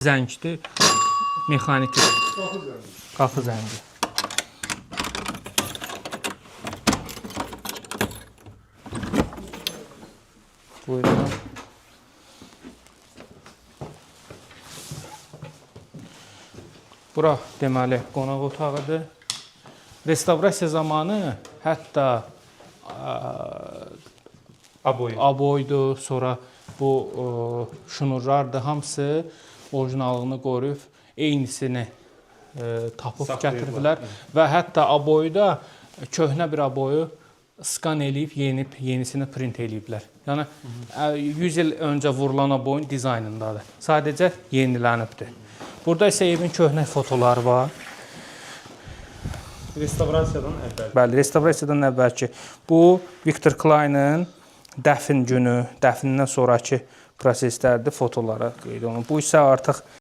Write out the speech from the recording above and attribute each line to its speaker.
Speaker 1: Zəngdir, mexaniki qapı zəngi. Buyurun. Bura deməli qonaq otağıdır. Restavrasiya zamanı hətta aboydu, sonra bu şnurlardı, hamısı orijinalını qoruyub, eynisini tapıb gətirdilər və hətta aboyu da köhnə bir aboyu skan eləyib, yenisini print eləyiblər. Yəni 100 il öncə vurulan aboyun dizaynındadır. Sadəcə yenilənibdir. Burada isə evin köhnə fotoları var.
Speaker 2: Restavrasiyadan əvvəl.
Speaker 1: Bəli, restavrasiyadan əvvəlki. Bu Viktor Klein'in dəfn günü, dəfnindən sonrakı proseslərdə fotolara qeyd olunub. Bu isə artıq